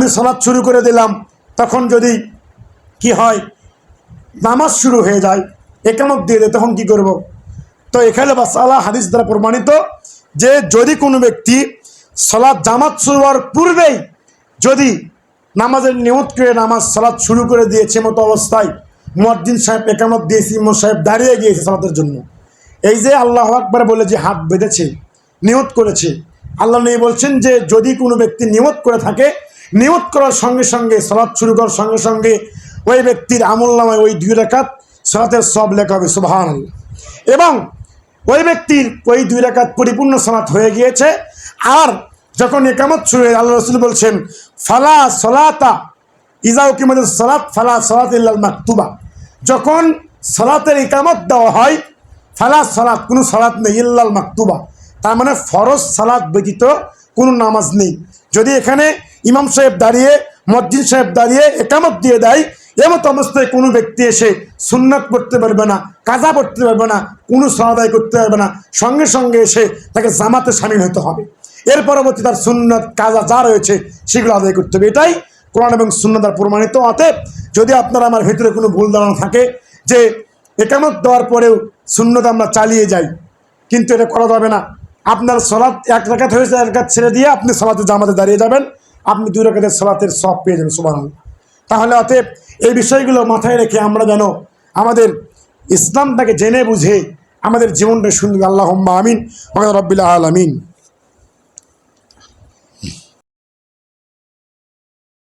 আমি সালাত শুরু করে দিলাম, তখন যদি কি হয়, নামাজ শুরু হয়ে যায়, একামত দিয়ে দেয়, তখন কি করব? তো এখানে মাসআলা হাদিস দ্বারা প্রমাণিত যে যদি কোনো ব্যক্তি সালাত জামাত শুরু হওয়ার পূর্বেই যদি নামাজের নিয়ত করে নামাজ সালাত শুরু করে দিয়েছে মতো অবস্থায়, মুয়াজ্জিন সাহেব একামত দিয়েছে, ইমাম সাহেব দাঁড়িয়ে গিয়েছে সালাতের জন্য, এই যে আল্লাহু আকবার বলে যে হাত বেঁধেছে, নিয়ত করেছে, আল্লাহ নবী বলছেন যে যদি কোনো ব্যক্তি নিয়ত করে থাকে, নিয়ত করার সঙ্গে সঙ্গে সালাত শুরু করার সঙ্গে সঙ্গে ওই ব্যক্তির আমলনামায় ওই 2 রাকাত সালাতের সব লেখা হবে, সুবহানাল্লাহ। এবং ওই ব্যক্তির ওই 2 রাকাত পরিপূর্ণ সালাত হয়ে গিয়েছে। আর যখন ইকামত শুরু হয়, আল্লাহ রাসূল বলছেন ফালা সালাতা ইযা উকিমাতিস সালাত ফালা সালাত ইল্লাল মাকতুবা, যখন সালাতের ইকামত দেওয়া হয়, ফালা সালাত, কোনো সালাত নেই, ইল্লাল মাকতুবা, তার মানে ফরজ সালাত ব্যতীত কোনো নামাজ নেই। যদি এখানে ইমাম সাহেব দাঁড়িয়ে, মুয়াজ্জিন সাহেব দাঁড়িয়ে একামত দিয়ে দেয়, এমত অবস্থায় কোনো ব্যক্তি এসে সুন্নাত পড়তে পারবে না, কাজা পড়তে পারবে না, কোনো সালাত আদায় করতে পারবে না, সঙ্গে সঙ্গে এসে তাকে জামাতে শামিল হতে হবে। এর পরবর্তী তার সুন্নাত কাজা যা রয়েছে সেগুলো আদায় করতে হবে। এটাই কোরআন এবং সুন্নাত দ্বারা প্রমাণিত। অতএব যদি আপনার আমার ভিতরে কোনো ভুল ধারণা থাকে যে একামত দেওয়ার পরেও সুন্নাত আমরা চালিয়ে যাই, কিন্তু এটা করা যাবে না। আপনার সালাত 1 রাকাত হয়েছে, 1 রাকাত ছেড়ে দিয়ে আপনি সালাতে জামাতে দাঁড়িয়ে যাবেন, আপনি 2 রাকাতের সালাতের সওয়াব পেয়ে যাবেন, সুবহানাল্লাহ। তাহলে অতএব এই বিষয়গুলো মাথায় রেখে আমরা যেন আমাদের ইসলামটাকে জেনে বুঝে আমাদের জীবনটা সুন্দর, আল্লাহুম্মা আমিন ওয়া রাব্বিল আলামিন।